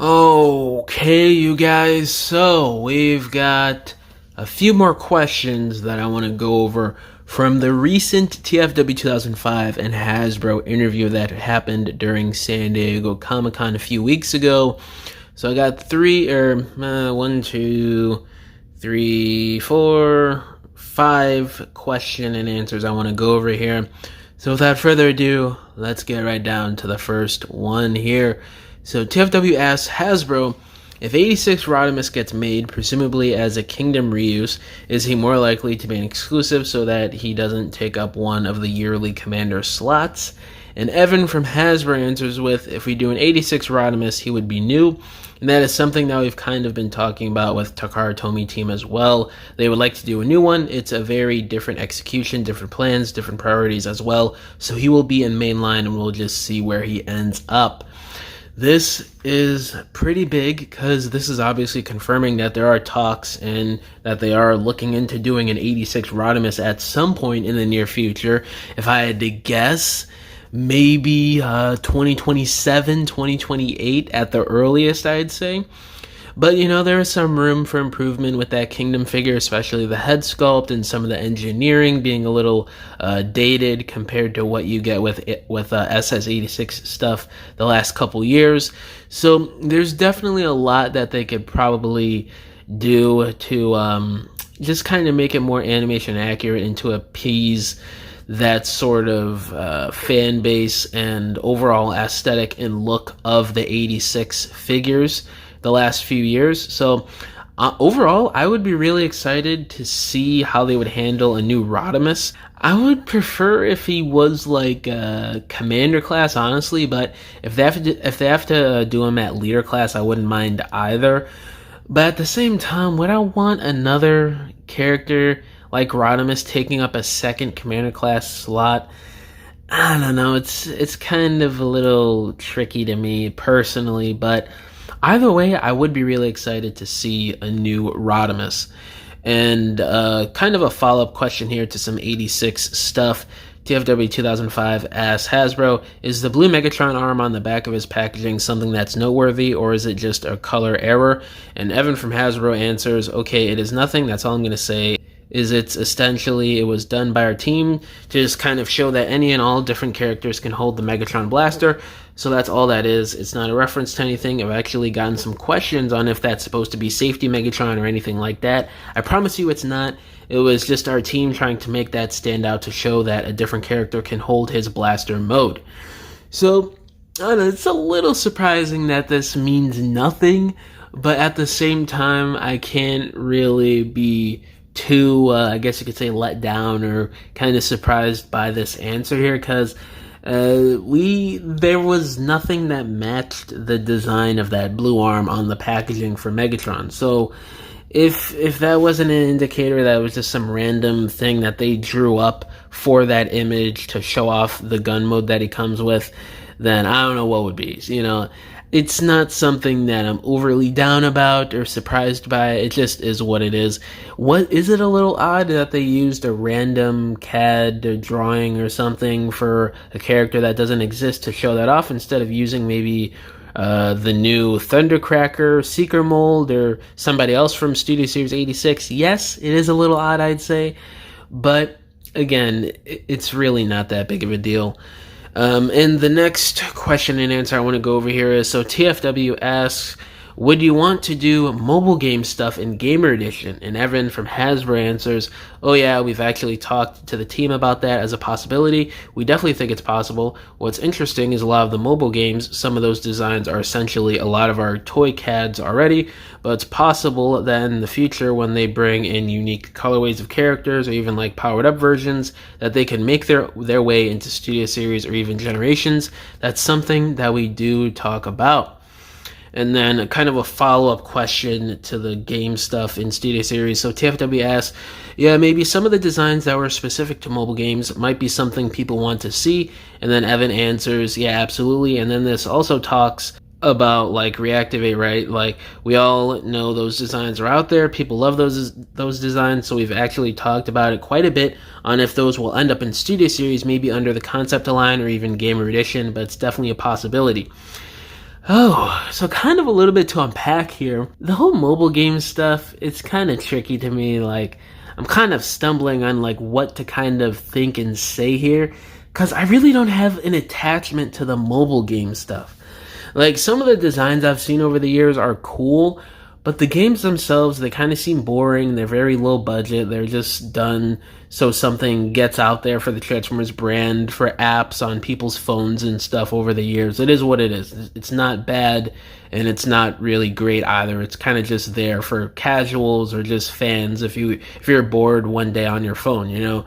Okay, you guys, so we've got a few more questions that I want to go over from the recent TFW 2005 and Hasbro interview that happened during San Diego Comic-Con a few weeks ago. So I got five question and answers I want to go over here. So without further ado, let's get right down to the first one here. So TFW asks Hasbro, if 86 Rodimus gets made, presumably as a Kingdom reuse, is he more likely to be an exclusive so that he doesn't take up one of the yearly Commander slots? And Evan from Hasbro answers with, if we do an 86 Rodimus, he would be new. And that is something that we've kind of been talking about with Takara Tomy team as well. They would like to do a new one. It's a very different execution, different plans, different priorities as well. So he will be in mainline and we'll just see where he ends up. This is pretty big because this is obviously confirming that there are talks and that they are looking into doing an 86 Rodimus at some point in the near future. If I had to guess, maybe 2027, 2028 at the earliest, I'd say. But, you know, there is some room for improvement with that Kingdom figure, especially the head sculpt and some of the engineering being a little dated compared to what you get with SS86 stuff the last couple years. So there's definitely a lot that they could probably do to just kind of make it more animation accurate and to appease that sort of fan base and overall aesthetic and look of the 86 figures the last few years. So overall, I would be really excited to see how they would handle a new Rodimus. I would prefer if he was like a Commander class, honestly, but if they have to do him at Leader class, I wouldn't mind either. But at the same time, would I want another character like Rodimus taking up a second Commander class slot? I don't know, it's kind of a little tricky to me personally, but either way, I would be really excited to see a new Rodimus. And kind of a follow-up question here to some 86 stuff. TFW 2005 asks Hasbro, is the blue Megatron arm on the back of his packaging something that's noteworthy, or is it just a color error? And Evan from Hasbro answers, okay, it is nothing, that's all I'm going to say. It's essentially, it was done by our team to just kind of show that any and all different characters can hold the Megatron blaster. So that's all that is. It's not a reference to anything. I've actually gotten some questions on if that's supposed to be safety Megatron or anything like that. I promise you it's not. It was just our team trying to make that stand out to show that a different character can hold his blaster mode. So, I don't know, it's a little surprising that this means nothing, but at the same time, I can't really be too, I guess you could say, let down or kind of surprised by this answer here, because there was nothing that matched the design of that blue arm on the packaging for Megatron. So if that wasn't an indicator that it was just some random thing that they drew up for that image to show off the gun mode that he comes with, then I don't know what would be. You know, it's not something that I'm overly down about or surprised by. It just is what it is. What is it a little odd that they used a random CAD drawing or something for a character that doesn't exist to show that off instead of using maybe the new Thundercracker, Seeker mold, or somebody else from Studio Series 86? Yes, it is a little odd, I'd say. But again, it's really not that big of a deal. And the next question and answer I want to go over here is, so TFW asks, would you want to do mobile game stuff in Gamer Edition? And Evan from Hasbro answers, oh yeah, we've actually talked to the team about that as a possibility. We definitely think it's possible. What's interesting is a lot of the mobile games, some of those designs are essentially a lot of our toy CADs already, but it's possible that in the future when they bring in unique colorways of characters or even like powered up versions, that they can make their way into Studio Series or even Generations. That's something that we do talk about. And then kind of a follow-up question to the game stuff in Studio Series. So TFW asks, yeah, maybe some of the designs that were specific to mobile games might be something people want to see. And then Evan answers, yeah, absolutely. And then this also talks about like Reactivate, right? Like we all know those designs are out there. People love those designs. So we've actually talked about it quite a bit on if those will end up in Studio Series, maybe under the Concept line or even Gamer Edition, but it's definitely a possibility. Oh, so kind of a little bit to unpack here. The whole mobile game stuff, it's kind of tricky to me. Like, I'm kind of stumbling on like what to kind of think and say here, because I really don't have an attachment to the mobile game stuff. Like, some of the designs I've seen over the years are cool, but the games themselves, they kind of seem boring. They're very low budget. They're just done so something gets out there for the Transformers brand, for apps on people's phones and stuff over the years. It is what it is. It's not bad, and it's not really great either. It's kind of just there for casuals or just fans if you're bored one day on your phone, you know.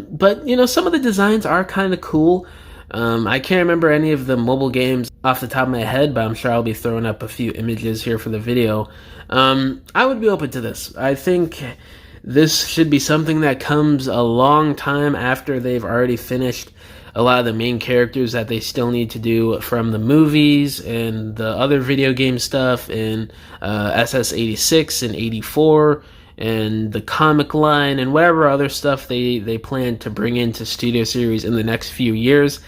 But, you know, some of the designs are kind of cool. I can't remember any of the mobile games off the top of my head, but I'm sure I'll be throwing up a few images here for the video. I would be open to this. I think this should be something that comes a long time after they've already finished a lot of the main characters that they still need to do from the movies and the other video game stuff in SS86 and 84 and the comic line and whatever other stuff they plan to bring into Studio Series in the next few years.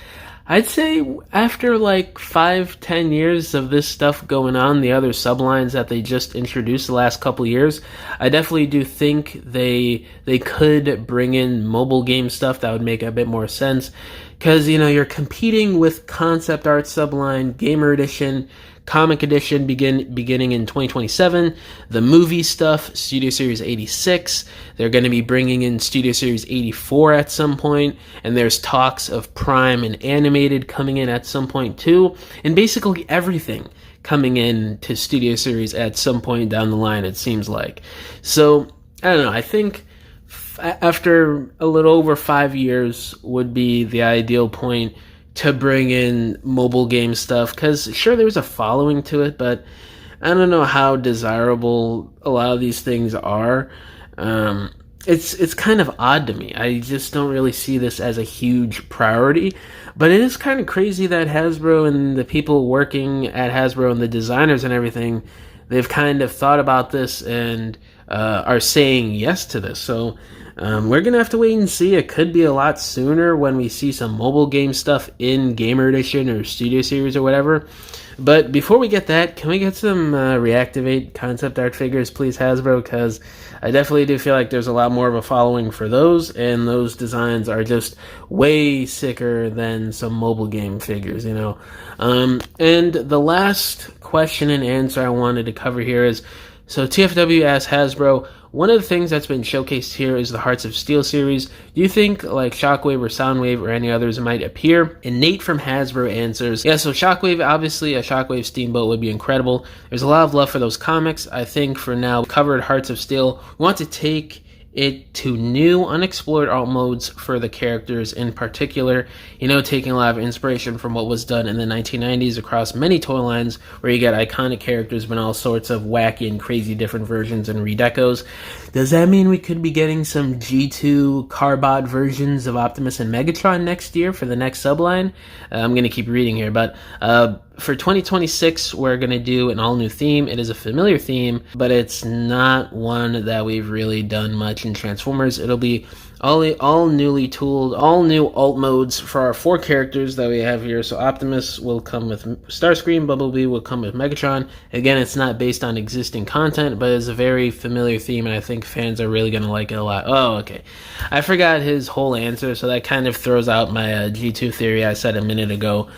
I'd say after like 5-10 years of this stuff going on, the other sublines that they just introduced the last couple years, I definitely do think they could bring in mobile game stuff that would make a bit more sense. Because, you know, you're competing with Concept Art Subline, Gamer Edition, Comic Edition beginning in 2027, the movie stuff, Studio Series 86, they're going to be bringing in Studio Series 84 at some point, and there's talks of Prime and Animated coming in at some point too, and basically everything coming in to Studio Series at some point down the line, it seems like. So, I don't know, I think after a little over 5 years would be the ideal point to bring in mobile game stuff, because sure, there's a following to it, but I don't know how desirable a lot of these things are. It's kind of odd to me. I just don't really see this as a huge priority, but it is kind of crazy that Hasbro and the people working at Hasbro and the designers and everything, they've kind of thought about this and are saying yes to this. So we're going to have to wait and see. It could be a lot sooner when we see some mobile game stuff in Gamer Edition or Studio Series or whatever. But before we get that, can we get some Reactivate concept art figures, please, Hasbro? Because I definitely do feel like there's a lot more of a following for those, and those designs are just way sicker than some mobile game figures, you know. And the last question and answer I wanted to cover here is, so TFW asks Hasbro, one of the things that's been showcased here is the Hearts of Steel series. Do you think like Shockwave or Soundwave or any others might appear? And Nate from Hasbro answers, yeah, so Shockwave, obviously a Shockwave Steamboat would be incredible. There's a lot of love for those comics. I think for now, covered Hearts of Steel. We want to take it to new unexplored alt modes for the characters in particular, you know, taking a lot of inspiration from what was done in the 1990s across many toy lines where you get iconic characters but all sorts of wacky and crazy different versions and redecos. Does that mean we could be getting some G2 Carbot versions of Optimus and Megatron next year for the next subline? I'm going to keep reading here, but for 2026, we're going to do an all-new theme. It is a familiar theme, but it's not one that we've really done much in Transformers. It'll be all newly tooled, all new alt modes for our 4 characters that we have here. So Optimus will come with Starscream, Bumblebee will come with Megatron. Again, it's not based on existing content, but it's a very familiar theme, and I think fans are really going to like it a lot. Oh, okay. I forgot his whole answer, so that kind of throws out my G2 theory I said a minute ago.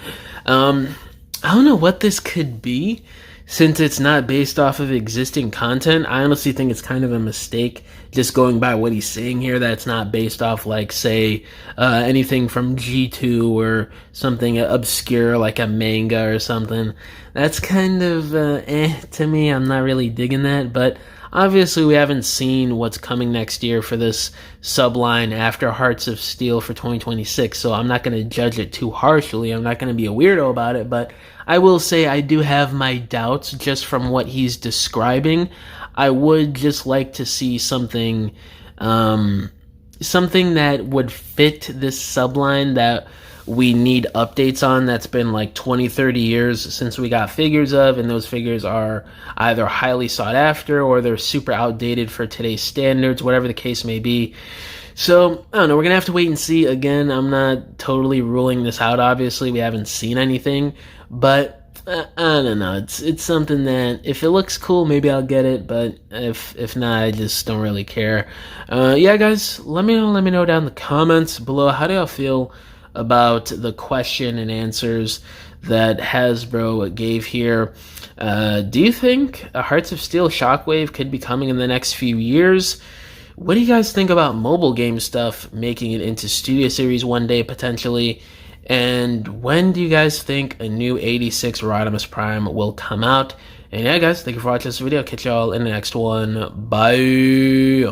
I don't know what this could be, since it's not based off of existing content. I honestly think it's kind of a mistake, just going by what he's saying here, that it's not based off, like, say, anything from G2 or something obscure like a manga or something. That's kind of to me. I'm not really digging that, but obviously we haven't seen what's coming next year for this subline after Hearts of Steel for 2026, so I'm not going to judge it too harshly. I'm not going to be a weirdo about it, but I will say I do have my doubts just from what he's describing. I would just like to see something that would fit this subline that we need updates on, that's been like 20-30 years since we got figures of, and those figures are either highly sought after or they're super outdated for today's standards, whatever the case may be. So, I don't know, we're going to have to wait and see. Again, I'm not totally ruling this out, obviously. We haven't seen anything, but I don't know. It's something that if it looks cool, maybe I'll get it. But if not, I just don't really care. Yeah, guys, let me know down in the comments below. How do y'all feel about the question and answers that Hasbro gave here? Do you think a Hearts of Steel Shockwave could be coming in the next few years? What do you guys think about mobile game stuff making it into Studio Series one day potentially? And when do you guys think a new 86 Rodimus Prime will come out? And yeah, guys, thank you for watching this video. Catch y'all in the next one. Bye.